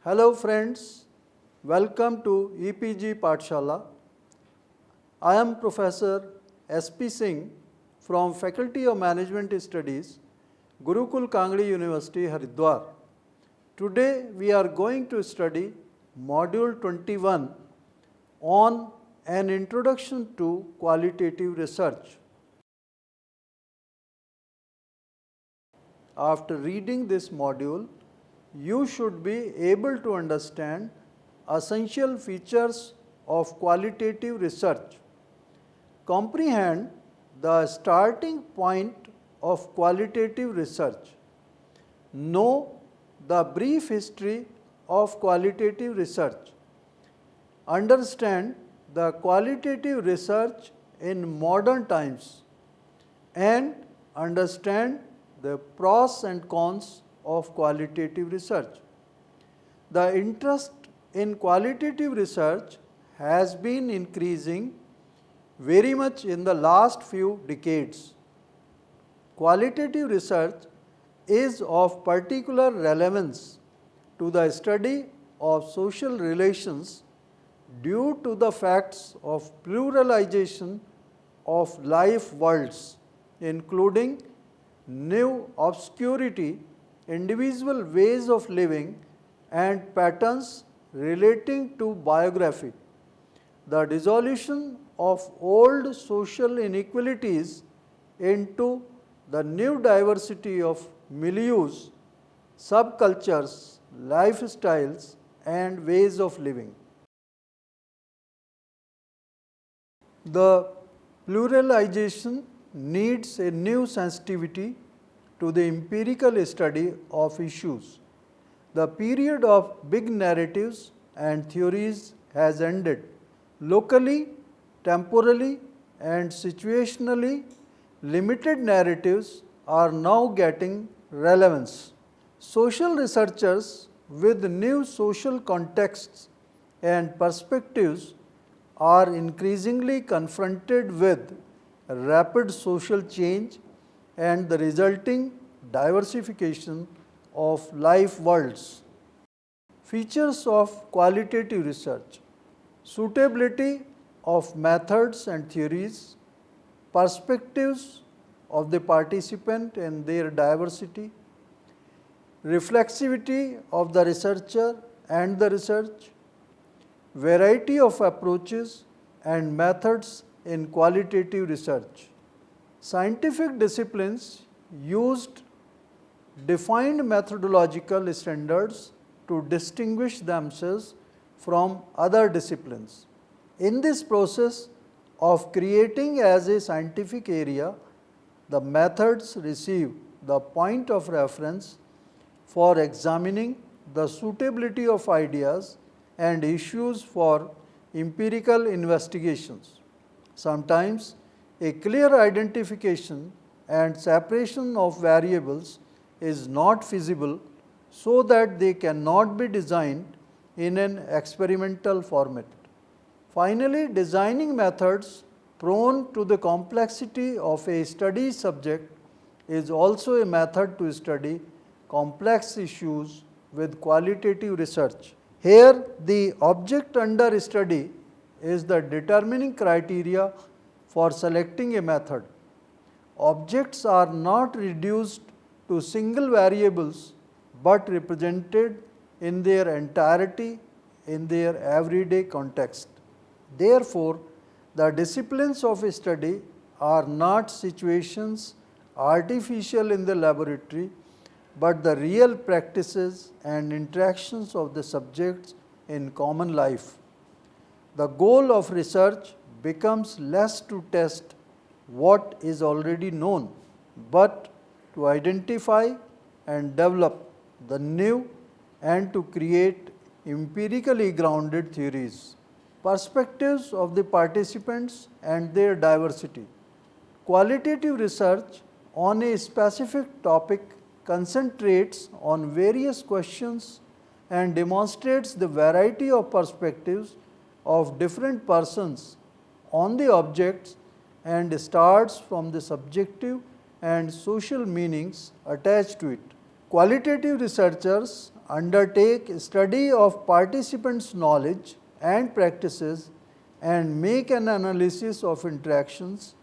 Hello friends, welcome to EPG Pathshala. I am Professor S.P. Singh from Faculty of Management Studies, Gurukul Kangdi University, Haridwar. Today we are going to study Module 21 on an introduction to qualitative research. After reading this module, you should be able to understand essential features of qualitative research, comprehend the starting point of qualitative research, know the brief history of qualitative research, understand the qualitative research in modern times, and understand the pros and cons of qualitative research. The interest in qualitative research has been increasing very much in the last few decades. Qualitative research is of particular relevance to the study of social relations due to the facts of pluralization of life worlds, including new obscurity, individual ways of living, and patterns relating to biography. The dissolution of old social inequalities into the new diversity of milieus, subcultures, lifestyles, and ways of living. The pluralization needs a new sensitivity to the empirical study of issues. The period of big narratives and theories has ended. Locally, temporally, and situationally limited narratives are now getting relevance. Social researchers with new social contexts and perspectives are increasingly confronted with rapid social change and the resulting diversification of life worlds. Features of qualitative research: suitability of methods and theories, perspectives of the participant and their diversity, reflexivity of the researcher and the research, variety of approaches and methods in qualitative research. Scientific disciplines used defined methodological standards to distinguish themselves from other disciplines. In this process of creating as a scientific area, the methods receive the point of reference for examining the suitability of ideas and issues for empirical investigations. Sometimes a clear identification and separation of variables is not feasible, so that they cannot be designed in an experimental format. Finally, designing methods prone to the complexity of a study subject is also a method to study complex issues with qualitative research. Here, the object under study is the determining criteria for selecting a method. Objects are not reduced to single variables, but represented in their entirety in their everyday context. Therefore, the disciplines of study are not situations artificial in the laboratory, but the real practices and interactions of the subjects in common life. The goal of research becomes less to test what is already known, but to identify and develop the new and to create empirically grounded theories. Perspectives of the participants and their diversity. Qualitative research on a specific topic concentrates on various questions and demonstrates the variety of perspectives of different persons on the objects and starts from the subjective and social meanings attached to it. Qualitative researchers undertake study of participants' knowledge and practices and make an analysis of interactions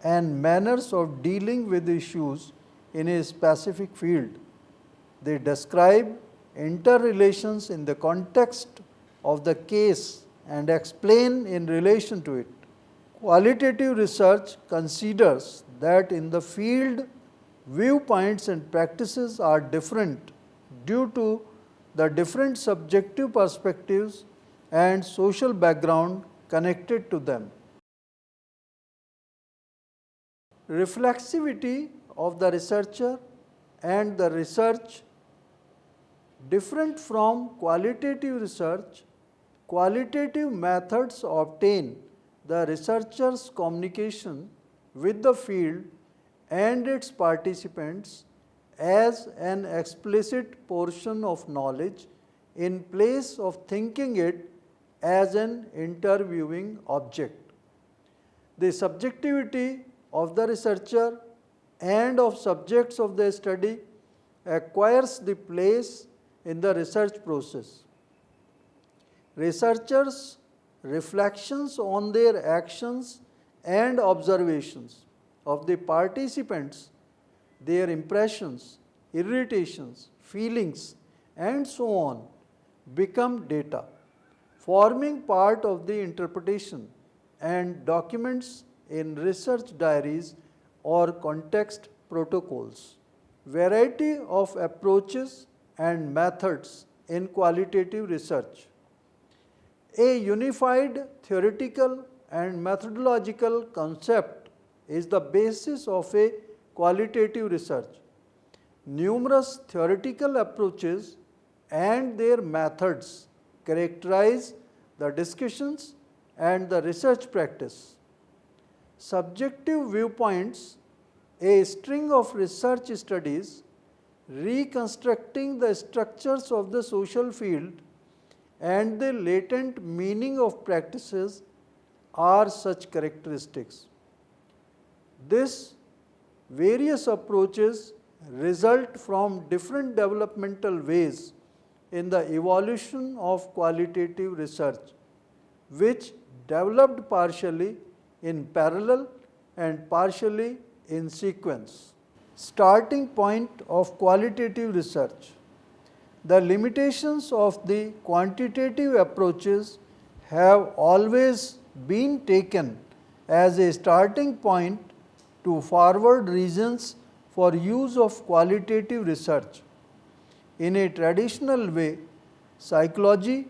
and manners of dealing with issues in a specific field. They describe interrelations in the context of the case and explain in relation to it. Qualitative research considers that in the field, viewpoints and practices are different due to the different subjective perspectives and social background connected to them. Reflexivity of the researcher and the research. Different from qualitative research, qualitative methods obtain the researcher's communication with the field and its participants as an explicit portion of knowledge in place of thinking it as an interviewing object. The subjectivity of the researcher and of subjects of the study acquires the place in the research process. Researchers' reflections on their actions and observations of the participants, their impressions, irritations, feelings, and so on become data, forming part of the interpretation and documents in research diaries or context protocols. Variety of approaches and methods in qualitative research. A unified theoretical and methodological concept is the basis of a qualitative research. Numerous theoretical approaches and their methods characterize the discussions and the research practice. Subjective viewpoints, a string of research studies reconstructing the structures of the social field and the latent meaning of practices are such characteristics. This various approaches result from different developmental ways in the evolution of qualitative research, which developed partially in parallel and partially in sequence. Starting point of qualitative research. The limitations of the quantitative approaches have always been taken as a starting point to forward reasons for use of qualitative research. In a traditional way, psychology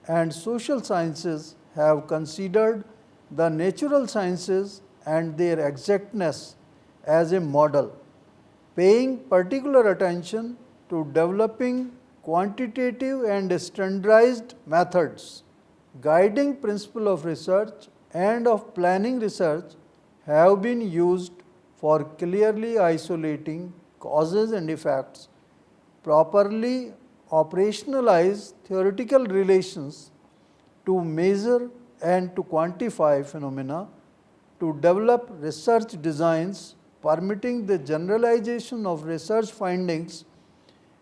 and social sciences have considered the natural sciences and their exactness as a model, paying particular attention to developing quantitative and standardized methods. Guiding principle of research and of planning research have been used for clearly isolating causes and effects, properly operationalize theoretical relations, to measure and to quantify phenomena, to develop research designs permitting the generalization of research findings,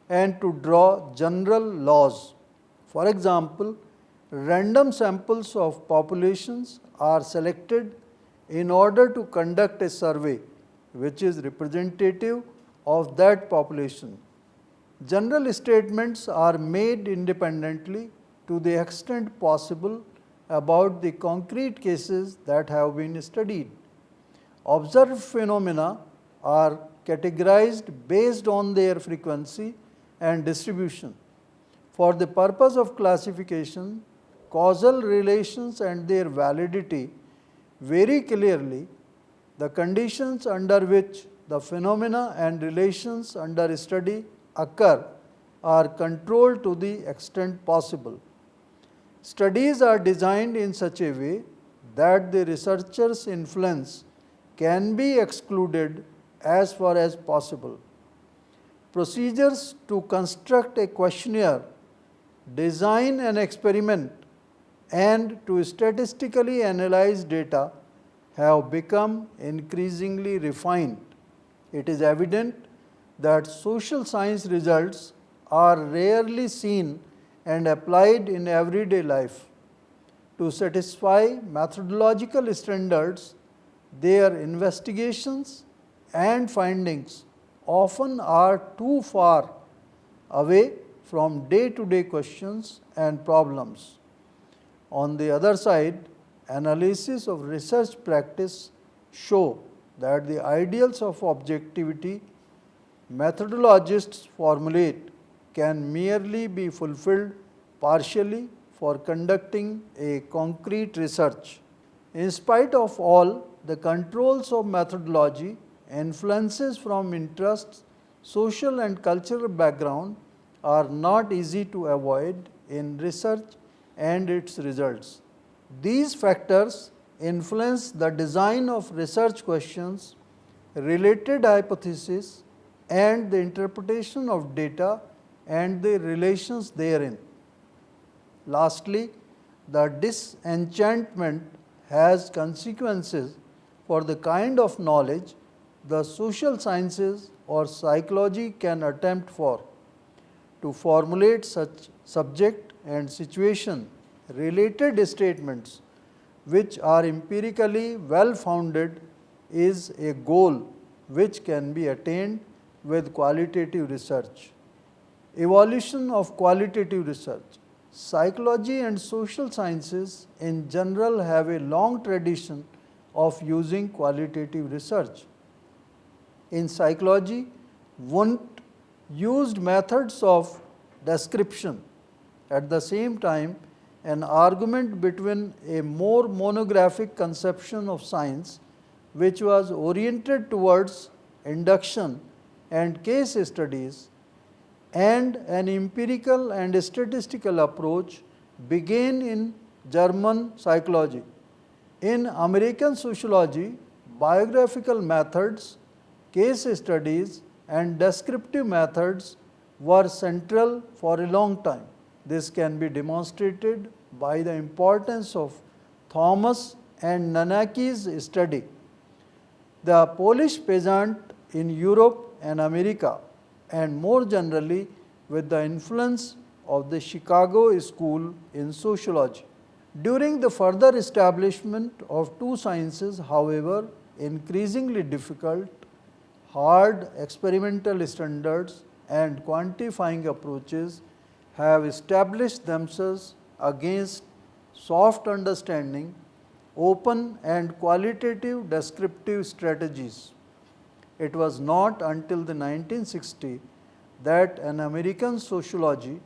and to draw general laws. For example, random samples of populations are selected in order to conduct a survey which is representative of that population. General statements are made independently to the extent possible about the concrete cases that have been studied. Observed phenomena are categorized based on their frequency and distribution. For the purpose of classification, causal relations and their validity very clearly. The conditions under which the phenomena and relations under study occur are controlled to the extent possible. Studies are designed in such a way that the researcher's influence can be excluded as far as possible. Procedures to construct a questionnaire, design an experiment, and to statistically analyze data have become increasingly refined. It is evident that social science results are rarely seen and applied in everyday life. To satisfy methodological standards, their investigations and findings often are too far away from day-to-day questions and problems. On the other side, analysis of research practice show that the ideals of objectivity methodologists formulate can merely be fulfilled partially for conducting a concrete research. In spite of all the controls of methodology, influences from interests, social and cultural background are not easy to avoid in research and its results. These factors influence the design of research questions, related hypotheses, and the interpretation of data and the relations therein. Lastly, the disenchantment has consequences for the kind of knowledge the social sciences or psychology can attempt for. To formulate such subject and situation related statements which are empirically well founded is a goal which can be attained with qualitative research. Evolution of qualitative research. Psychology and social sciences in general have a long tradition of using qualitative research. In psychology, Wundt used methods of description. At the same time, an argument between a more monographic conception of science, which was oriented towards induction and case studies, and an empirical and statistical approach began in German psychology. In American sociology, biographical methods, case studies, and descriptive methods were central for a long time. This can be demonstrated by the importance of Thomas and Nanake's study. The Polish peasant in Europe and America, and more generally with the influence of the Chicago School in sociology. During the further establishment of two sciences, however, increasingly difficult, hard experimental standards and quantifying approaches have established themselves against soft understanding, open and qualitative descriptive strategies. It was not until the 1960s that an American sociology,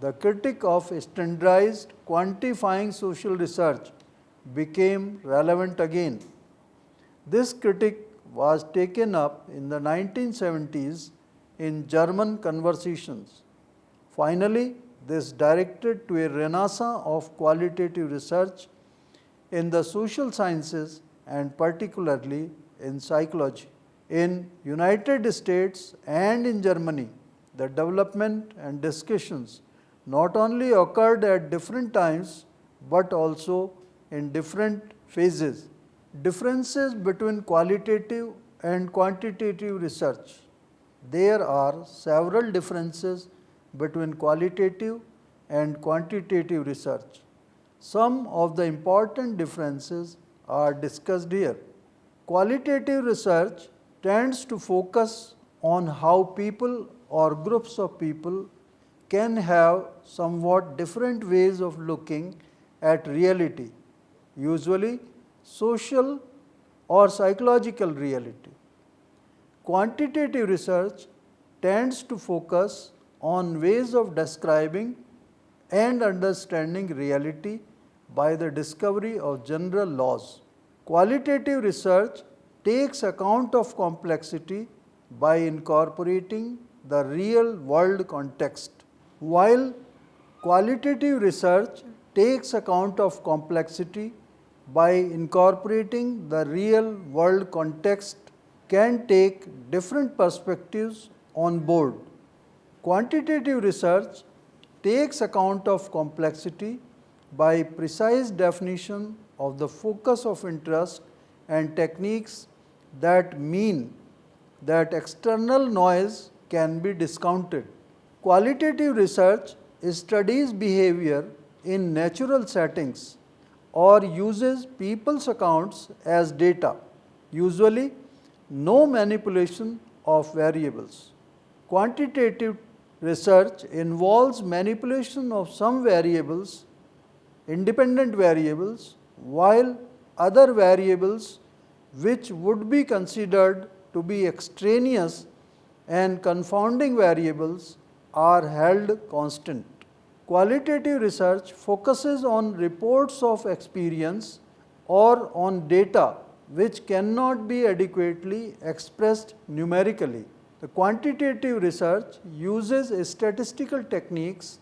the critic of standardized quantifying social research, became relevant again. This critique was taken up in the 1970s in German conversations. Finally, this directed to a renaissance of qualitative research in the social sciences and particularly in psychology. In United States and in Germany, the development and discussions not only occurred at different times but also in different phases. Differences between qualitative and quantitative research. There are several differences between qualitative and quantitative research. Some of the important differences are discussed here. Qualitative research tends to focus on how people or groups of people can have somewhat different ways of looking at reality, usually social or psychological reality. Quantitative research tends to focus on ways of describing and understanding reality by the discovery of general laws. Qualitative research takes account of complexity by incorporating the real world context, while qualitative research takes account of complexity by incorporating the real world context can take different perspectives on board. Quantitative research takes account of complexity by precise definition of the focus of interest and techniques that mean that external noise can be discounted. Qualitative research studies behavior in natural settings or uses people's accounts as data, usually no manipulation of variables. Quantitative research involves manipulation of some variables, independent variables, while other variables which would be considered to be extraneous and confounding variables are held constant. Qualitative research focuses on reports of experience or on data which cannot be adequately expressed numerically. The quantitative research uses statistical techniques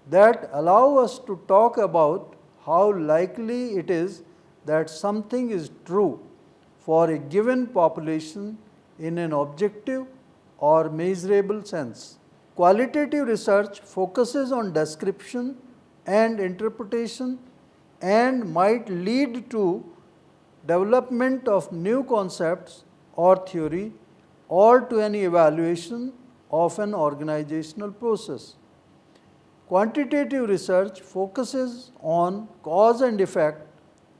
that allow us to talk about how likely it is that something is true for a given population in an objective or measurable sense. Qualitative research focuses on description and interpretation and might lead to development of new concepts or theory or to an evaluation of an organizational process. Quantitative research focuses on cause and effect,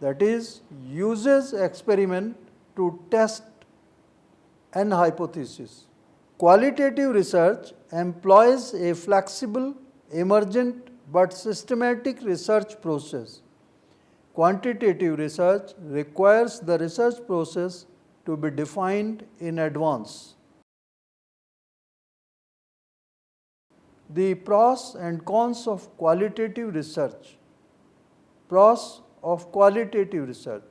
that is, uses experiment to test an hypothesis. Qualitative research employs a flexible, emergent but systematic research process. Quantitative research requires the research process to be defined in advance. The pros and cons of qualitative research. Pros of qualitative research.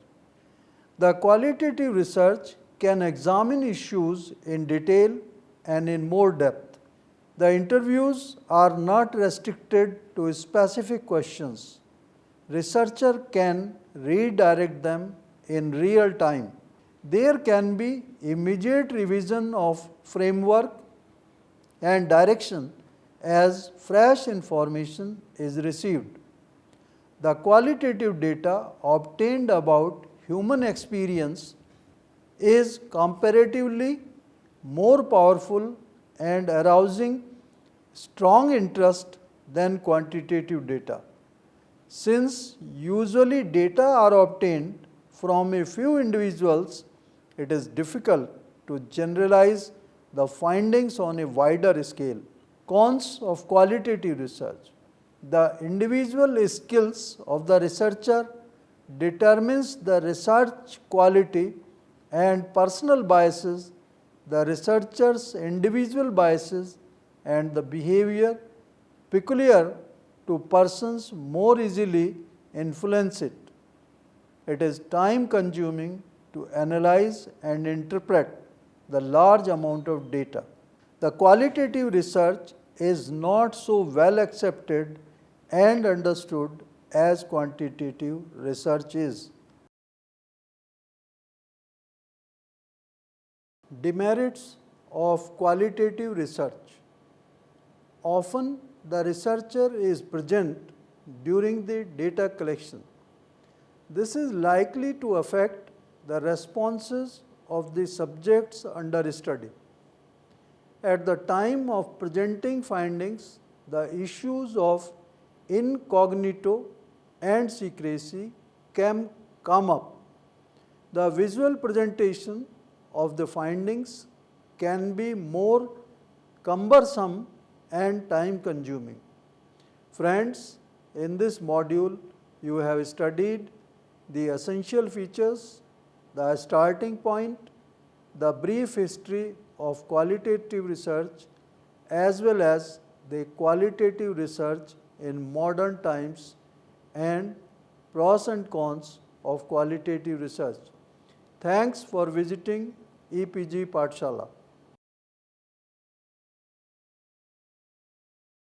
The qualitative research can examine issues in detail and in more depth. The interviews are not restricted to specific questions. Researcher can redirect them in real time. There can be immediate revision of framework and direction as fresh information is received. The qualitative data obtained about human experience is comparatively more powerful and arousing strong interest than quantitative data. Since usually data are obtained from a few individuals, it is difficult to generalize the findings on a wider scale. Cons of qualitative research. The individual skills of the researcher determines the research quality, and personal biases, the researcher's individual biases and the behavior peculiar to persons more easily influence it. It is time consuming to analyze and interpret the large amount of data. The qualitative research is not so well accepted and understood as quantitative research is. Demerits of qualitative research. Often the researcher is present during the data collection. This is likely to affect the responses of the subjects under study. At the time of presenting findings, the issues of incognito and secrecy can come up. The visual presentation of the findings can be more cumbersome and time consuming. Friends, in this module you have studied the essential features, the starting point, the brief history of qualitative research as well as the qualitative research in modern times and pros and cons of qualitative research. Thanks for visiting EPG Pathshala.